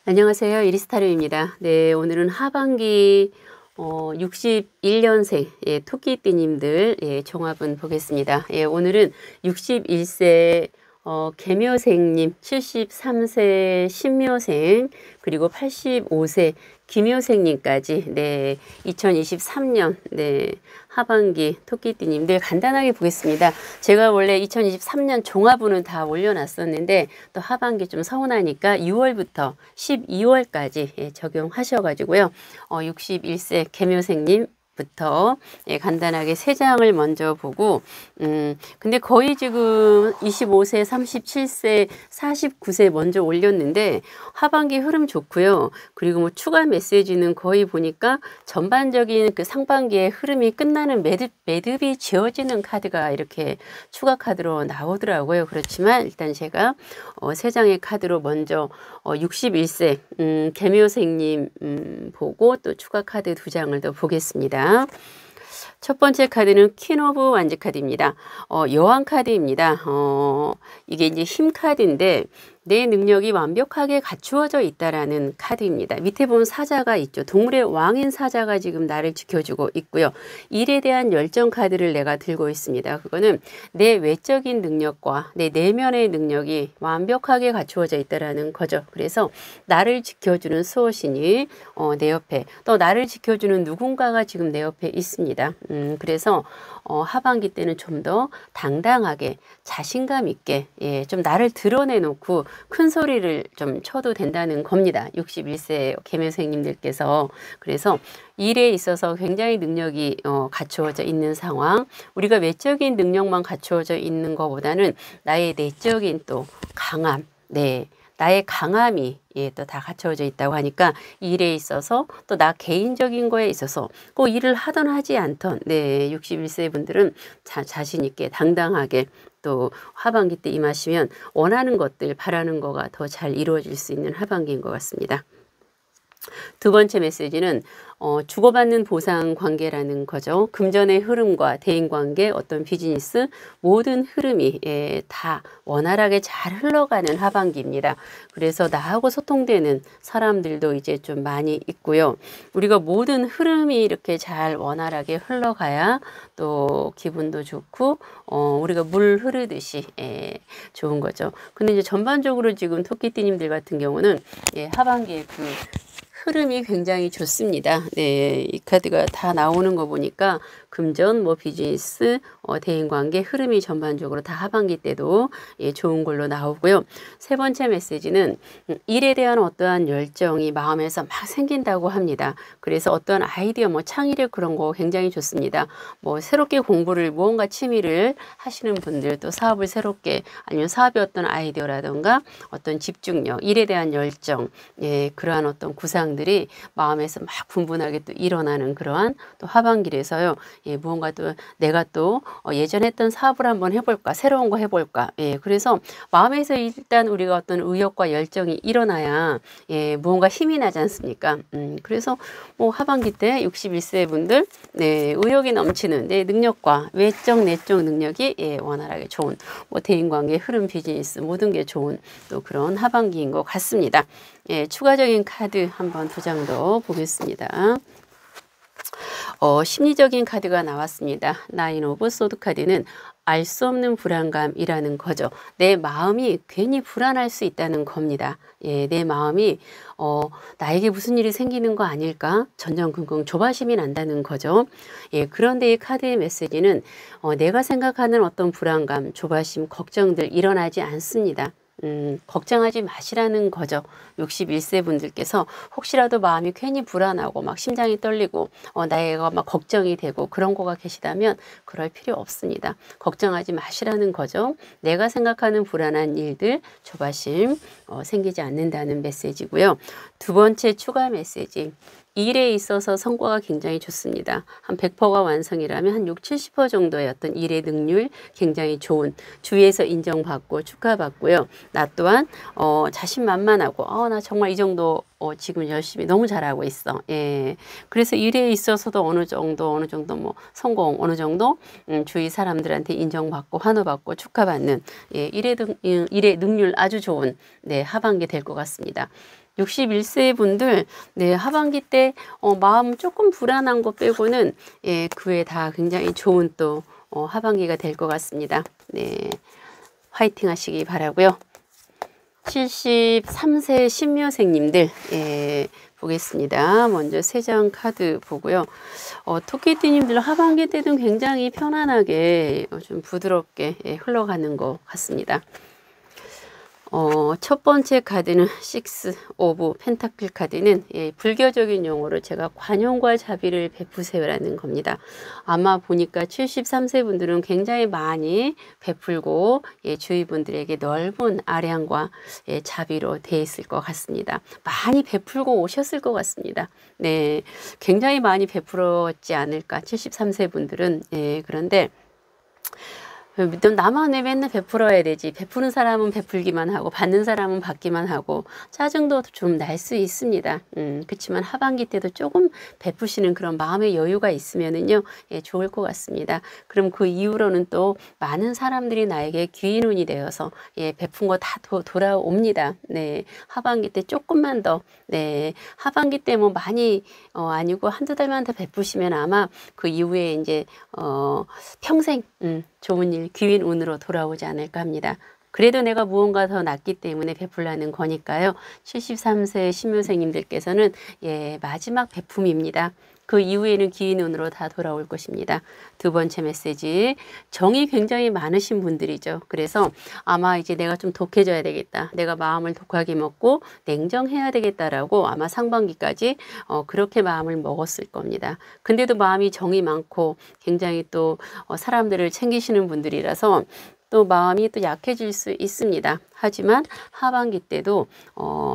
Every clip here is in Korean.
안녕하세요. 이리스타르입니다. 네, 오늘은 하반기 61년생 토끼띠님들 종합은 보겠습니다. 오늘은 61세 개묘생님, 73세 신묘생, 그리고 85세 기묘생님까지 2023년 하반기 토끼띠님들 간단하게 보겠습니다. 제가 원래 2023년 종합운은 다 올려놨었는데 또 하반기 좀 서운하니까 6월부터 12월까지 적용하셔가지고요. 61세 개묘생님 부터 간단하게 3장을 먼저 보고 근데 거의 지금 25세, 37세, 49세 먼저 올렸는데 하반기 흐름 좋고요. 그리고 뭐 추가 메시지는 거의 보니까 전반적인 그 상반기의 흐름이 끝나는 매듭이 지어지는 카드가 이렇게 추가 카드로 나오더라고요. 그렇지만 일단 제가 3장의 카드로 먼저 61세 개묘생님 보고 또 추가 카드 2장을 더 보겠습니다. 첫 번째 카드는 퀸 오브 완즈 카드입니다. 여왕 카드입니다. 이게 이제 힘 카드인데 내 능력이 완벽하게 갖추어져 있다라는 카드입니다. 밑에 보면 사자가 있죠. 동물의 왕인 사자가 지금 나를 지켜주고 있고요. 일에 대한 열정 카드를 내가 들고 있습니다. 그거는 내 외적인 능력과 내 내면의 능력이 완벽하게 갖추어져 있다라는 거죠. 그래서 나를 지켜주는 수호신이 내 옆에, 또 나를 지켜주는 누군가가 지금 내 옆에 있습니다. 그래서 하반기 때는 좀 더 당당하게 자신감 있게 좀 나를 드러내놓고 큰 소리를 좀 쳐도 된다는 겁니다. 61세 개묘생님들께서. 그래서 일에 있어서 굉장히 능력이 갖추어져 있는 상황. 우리가 외적인 능력만 갖추어져 있는 것보다는 나의 내적인 또 강함, 나의 강함이 또 다 갖춰져 있다고 하니까 일에 있어서 또 나 개인적인 거에 있어서 꼭 일을 하던 하지 않던 61세 분들은 자신 있게 당당하게 또 하반기 때 임하시면 원하는 것들 바라는 거가 더 잘 이루어질 수 있는 하반기인 것 같습니다. 두 번째 메시지는 주고받는 보상 관계라는 거죠. 금전의 흐름과 대인관계, 어떤 비즈니스 모든 흐름이 다 원활하게 잘 흘러가는 하반기입니다. 그래서 나하고 소통되는 사람들도 이제 좀 많이 있고요. 우리가 모든 흐름이 이렇게 잘 원활하게 흘러가야 또 기분도 좋고 우리가 물 흐르듯이 좋은 거죠. 근데 이제 전반적으로 지금 토끼띠님들 같은 경우는 하반기에 그 흐름이 굉장히 좋습니다. 이 카드가 다 나오는 거 보니까 금전, 비즈니스, 대인관계 흐름이 전반적으로 다 하반기 때도 좋은 걸로 나오고요. 세 번째 메시지는 일에 대한 어떠한 열정이 마음에서 막 생긴다고 합니다. 그래서 어떤 아이디어, 창의력 그런 거 굉장히 좋습니다. 새롭게 공부를 무언가 취미를 하시는 분들 또 사업을 새롭게 아니면 사업의 어떤 아이디어라든가 어떤 집중력, 일에 대한 열정, 그러한 어떤 구상들이 마음에서 막 분분하게 또 일어나는 그러한 또 하반기라서요. 무언가 또 내가 또 예전에 했던 사업을 한번 해볼까, 새로운 거 해볼까. 그래서 마음에서 일단 우리가 어떤 의욕과 열정이 일어나야 무언가 힘이 나지 않습니까? 그래서 하반기 때 61세 분들 의욕이 넘치는 능력과 외적 내적 능력이 원활하게 좋은 대인관계, 흐름, 비즈니스 모든 게 좋은 또 그런 하반기인 것 같습니다. 추가적인 카드 한번 2장 더 보겠습니다. 심리적인 카드가 나왔습니다. 나인 오브 소드 카드는 알 수 없는 불안감이라는 거죠. 내 마음이 괜히 불안할 수 있다는 겁니다. 내 마음이 나에게 무슨 일이 생기는 거 아닐까? 전전긍긍 조바심이 난다는 거죠. 그런데 이 카드의 메시지는 내가 생각하는 어떤 불안감, 조바심, 걱정들 일어나지 않습니다. 걱정하지 마시라는 거죠. 61세 분들께서 혹시라도 마음이 괜히 불안하고 막 심장이 떨리고 나이가 막 걱정이 되고 그런 거가 계시다면 그럴 필요 없습니다. 걱정하지 마시라는 거죠. 내가 생각하는 불안한 일들, 조바심 생기지 않는다는 메시지고요. 두 번째 추가 메시지. 일에 있어서 성과가 굉장히 좋습니다. 한 100%가 완성이라면 한 60, 70% 정도의 어떤 일의 능률 굉장히 좋은 주위에서 인정받고 축하받고요. 나 또한 자신만만하고 나 정말 이 정도 지금 열심히 너무 잘하고 있어. 예. 그래서 일에 있어서도 어느 정도 뭐 성공, 어느 정도 주위 사람들한테 인정받고 환호받고 축하받는 예, 일의 능률 아주 좋은 네, 하반기 될 것 같습니다. 61세 분들 네, 하반기 때 마음 조금 불안한 거 빼고는 예, 그 외에 다 굉장히 좋은 또 하반기가 될 것 같습니다. 네, 화이팅 하시기 바라고요. 73세 신묘생님들 예, 보겠습니다. 먼저 세 장 카드 보고요. 토끼띠님들 하반기 때도 굉장히 편안하게 좀 부드럽게 예, 흘러가는 것 같습니다. 첫 번째 카드는 6 오브 펜타클 카드는 예, 불교적인 용어로 제가 관용과 자비를 베푸세요라는 겁니다. 아마 보니까 73세 분들은 굉장히 많이 베풀고 예, 주위 분들에게 넓은 아량과 예, 자비로 돼 있을 것 같습니다. 많이 베풀고 오셨을 것 같습니다. 네, 굉장히 많이 베풀었지 않을까 73세 분들은 예, 그런데 나만의 맨날 베풀어야 되지. 베푸는 사람은 베풀기만 하고 받는 사람은 받기만 하고 짜증도 좀 날 수 있습니다. 그렇지만 하반기 때도 조금 베푸시는 그런 마음의 여유가 있으면은요, 예, 좋을 것 같습니다. 그럼 그 이후로는 또 많은 사람들이 나에게 귀인운이 되어서 예, 베푼 거 다 돌아옵니다. 네, 하반기 때 조금만 더 네, 하반기 때 뭐 많이 아니고 한두 달만 더 베푸시면 아마 그 이후에 이제 평생 좋은 일, 귀인 운으로 돌아오지 않을까 합니다. 그래도 내가 무언가 더 낫기 때문에 베풀라는 거니까요. 73세 신묘생님들께서는 예, 마지막 베품입니다. 그 이후에는 귀인 운으로 다 돌아올 것입니다. 두 번째 메시지, 정이 굉장히 많으신 분들이죠. 그래서 아마 이제 내가 좀 독해져야 되겠다. 내가 마음을 독하게 먹고 냉정해야 되겠다라고 아마 상반기까지 그렇게 마음을 먹었을 겁니다. 근데도 마음이 정이 많고 굉장히 또 사람들을 챙기시는 분들이라서 또 마음이 또 약해질 수 있습니다. 하지만 하반기 때도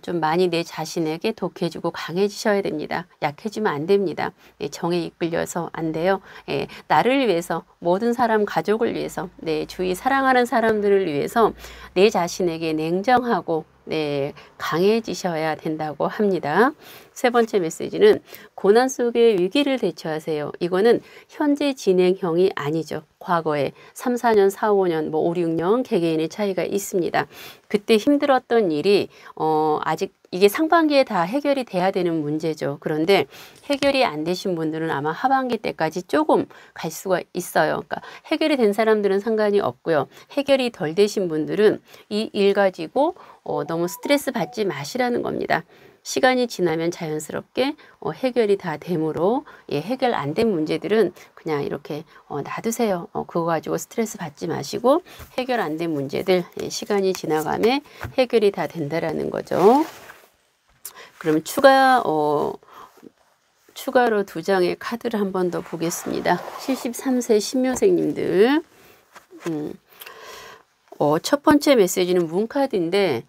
좀 많이 내 자신에게 독해지고 강해지셔야 됩니다. 약해지면 안 됩니다. 예, 정에 이끌려서 안 돼요. 예, 나를 위해서, 모든 사람 가족을 위해서, 내 주위 사랑하는 사람들을 위해서 내 자신에게 냉정하고 네, 강해지셔야 된다고 합니다. 세 번째 메시지는 고난 속에 위기를 대처하세요. 이거는 현재 진행형이 아니죠. 과거에 3, 4년, 4, 5년, 뭐 5, 6년 개개인의 차이가 있습니다. 그때 힘들었던 일이 아직 이게 상반기에 다 해결이 돼야 되는 문제죠. 그런데 해결이 안 되신 분들은 아마 하반기 때까지 조금 갈 수가 있어요. 그러니까 해결이 된 사람들은 상관이 없고요. 해결이 덜 되신 분들은 이 일 가지고 너무 스트레스 받지 마시라는 겁니다. 시간이 지나면 자연스럽게 해결이 다 되므로 예, 해결 안 된 문제들은 그냥 이렇게 놔두세요. 그거 가지고 스트레스 받지 마시고 해결 안 된 문제들 예, 시간이 지나가면 해결이 다 된다라는 거죠. 그러면 추가로 두 장의 카드를 한 번 더 보겠습니다. 73세 신묘생님들 첫 번째 메시지는 문카드인데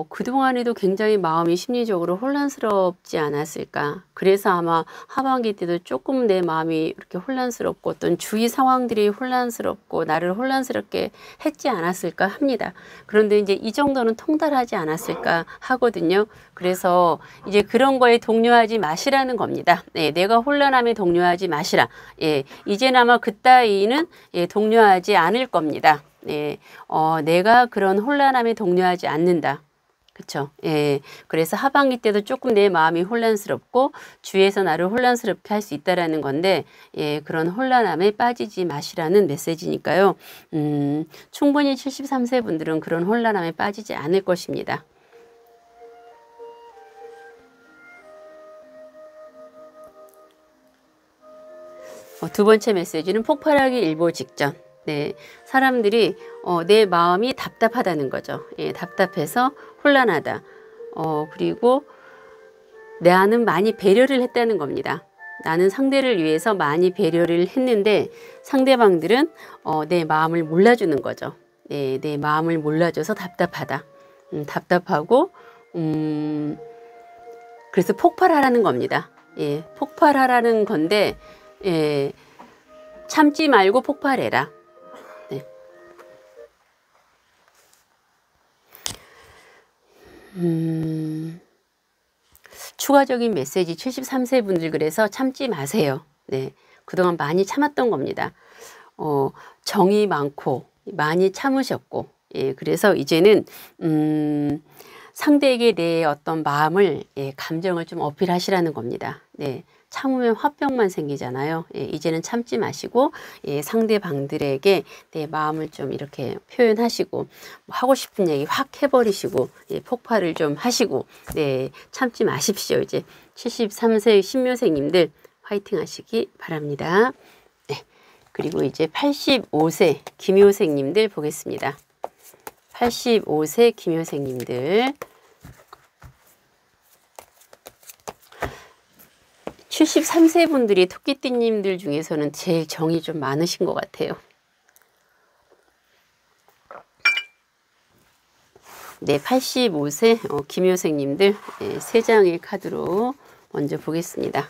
그동안에도 굉장히 마음이 심리적으로 혼란스럽지 않았을까. 그래서 아마 하반기 때도 조금 내 마음이 이렇게 혼란스럽고 어떤 주위 상황들이 혼란스럽고 나를 혼란스럽게 했지 않았을까 합니다. 그런데 이제 이 정도는 통달하지 않았을까 하거든요. 그래서 이제 그런 거에 동요하지 마시라는 겁니다. 네, 내가 혼란함에 동요하지 마시라. 예, 이제는 아마 그따위는 예, 동요하지 않을 겁니다. 네, 내가 그런 혼란함에 동요하지 않는다. 그쵸? 예. 그래서 하반기 때도 조금 내 마음이 혼란스럽고 주위에서 나를 혼란스럽게 할 수 있다라는 건데, 예, 그런 혼란함에 빠지지 마시라는 메시지니까요. 충분히 73세 분들은 그런 혼란함에 빠지지 않을 것입니다. 두 번째 메시지는 폭발하기 일보 직전. 네, 사람들이 내 마음이 답답하다는 거죠. 예, 답답해서 혼란하다. 그리고 나는 많이 배려를 했다는 겁니다. 나는 상대를 위해서 많이 배려를 했는데 상대방들은 내 마음을 몰라주는 거죠. 네, 내 마음을 몰라줘서 답답하다. 답답하고 그래서 폭발하라는 겁니다. 예, 폭발하라는 건데 예, 참지 말고 폭발해라. 네. 추가적인 메시지 73세 분들 그래서 참지 마세요. 네, 그동안 많이 참았던 겁니다. 정이 많고 많이 참으셨고, 예, 그래서 이제는 상대에게 내 어떤 마음을, 예, 감정을 좀 어필하시라는 겁니다. 네, 참으면 화병만 생기잖아요. 예, 이제는 참지 마시고, 예, 상대방들에게 내 마음을 좀 이렇게 표현하시고, 뭐 하고 싶은 얘기 확 해버리시고, 예, 폭발을 좀 하시고, 네, 참지 마십시오. 이제 73세 신묘생님들 화이팅 하시기 바랍니다. 네, 그리고 이제 85세 김효생님들 보겠습니다. 85세 김효생님들. 73세 분들이 토끼띠님들 중에서는 제일 정이 좀 많으신 것 같아요. 네, 85세 김효생님들, 네, 3장의 카드로 먼저 보겠습니다.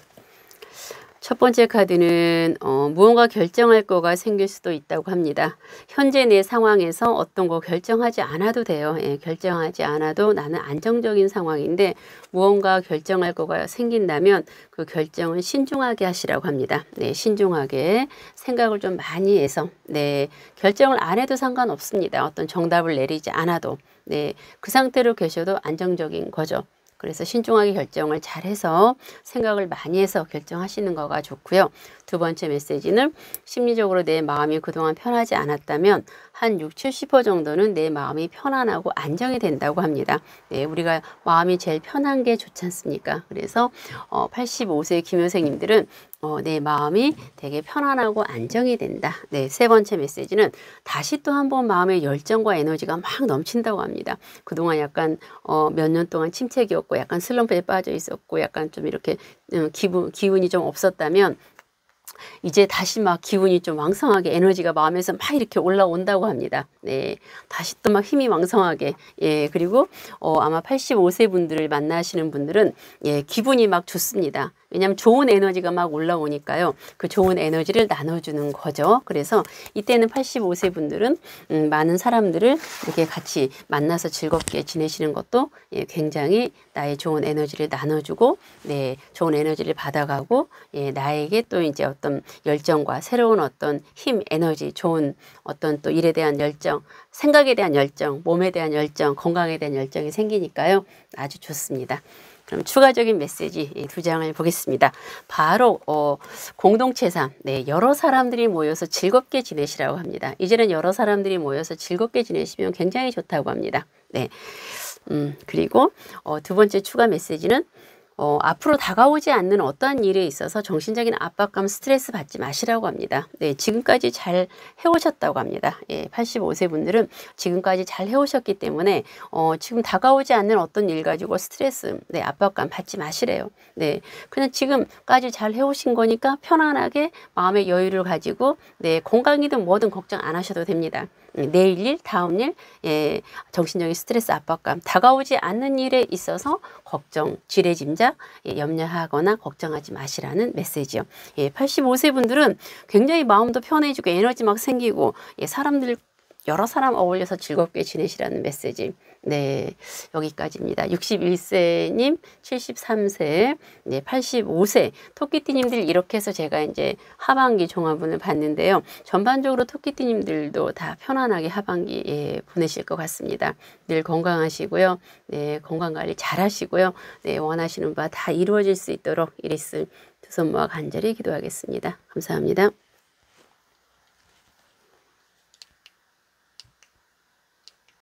첫 번째 카드는 무언가 결정할 거가 생길 수도 있다고 합니다. 현재 내 상황에서 어떤 거 결정하지 않아도 돼요. 예, 결정하지 않아도 나는 안정적인 상황인데 무언가 결정할 거가 생긴다면 그 결정은 신중하게 하시라고 합니다. 네, 신중하게 생각을 좀 많이 해서, 네, 결정을 안 해도 상관없습니다. 어떤 정답을 내리지 않아도, 네, 그 상태로 계셔도 안정적인 거죠. 그래서 신중하게 결정을 잘해서 생각을 많이 해서 결정하시는 거가 좋고요. 두 번째 메시지는 심리적으로 내 마음이 그동안 편하지 않았다면 한 60~70% 정도는 내 마음이 편안하고 안정이 된다고 합니다. 네, 우리가 마음이 제일 편한 게 좋지 않습니까? 그래서 85세 김효생님들은 내 마음이 되게 편안하고 안정이 된다. 네, 세 번째 메시지는 다시 또 한 번 마음의 열정과 에너지가 막 넘친다고 합니다. 그동안 약간 몇 년 동안 침체기였고 약간 슬럼프에 빠져 있었고 약간 좀 이렇게 기운이 좀 없었다면 이제 다시 막 기운이 좀 왕성하게 에너지가 마음에서 막 이렇게 올라온다고 합니다. 네, 다시 또 막 힘이 왕성하게, 예, 그리고 아마 85세 분들을 만나시는 분들은, 예, 기분이 막 좋습니다. 왜냐하면 좋은 에너지가 막 올라오니까요. 그 좋은 에너지를 나눠주는 거죠. 그래서 이때는 85세 분들은 많은 사람들을 이렇게 같이 만나서 즐겁게 지내시는 것도, 예, 굉장히 나의 좋은 에너지를 나눠주고, 네, 좋은 에너지를 받아가고, 예, 나에게 또 이제 어떤 열정과 새로운 어떤 힘, 에너지, 좋은 어떤 또 일에 대한 열정, 생각에 대한 열정, 몸에 대한 열정, 건강에 대한 열정이 생기니까요. 아주 좋습니다. 그럼 추가적인 메시지 2장을 보겠습니다. 바로 공동체상, 네, 여러 사람들이 모여서 즐겁게 지내시라고 합니다. 이제는 여러 사람들이 모여서 즐겁게 지내시면 굉장히 좋다고 합니다. 네, 그리고 두 번째 추가 메시지는 앞으로 다가오지 않는 어떠한 일에 있어서 정신적인 압박감, 스트레스 받지 마시라고 합니다. 네, 지금까지 잘 해오셨다고 합니다. 예, 85세 분들은 지금까지 잘 해오셨기 때문에 지금 다가오지 않는 어떤 일 가지고 스트레스, 네, 압박감 받지 마시래요. 네, 그냥 지금까지 잘 해오신 거니까 편안하게 마음의 여유를 가지고, 네, 건강이든 뭐든 걱정 안 하셔도 됩니다. 내일 일, 다음 일, 예, 정신적인 스트레스, 압박감, 다가오지 않는 일에 있어서 걱정, 지레짐작, 예, 염려하거나 걱정하지 마시라는 메시지요. 예, 85세 분들은 굉장히 마음도 편해지고 에너지 막 생기고, 예, 사람들 여러 사람 어울려서 즐겁게 지내시라는 메시지. 네, 여기까지입니다. 61세님, 73세, 네, 85세 토끼띠님들 이렇게 해서 제가 이제 하반기 종합운을 봤는데요. 전반적으로 토끼띠님들도 다 편안하게 하반기, 예, 보내실 것 같습니다. 늘 건강하시고요. 네, 건강관리 잘 하시고요. 네, 원하시는 바 다 이루어질 수 있도록 이리스 두 손 모아 간절히 기도하겠습니다. 감사합니다.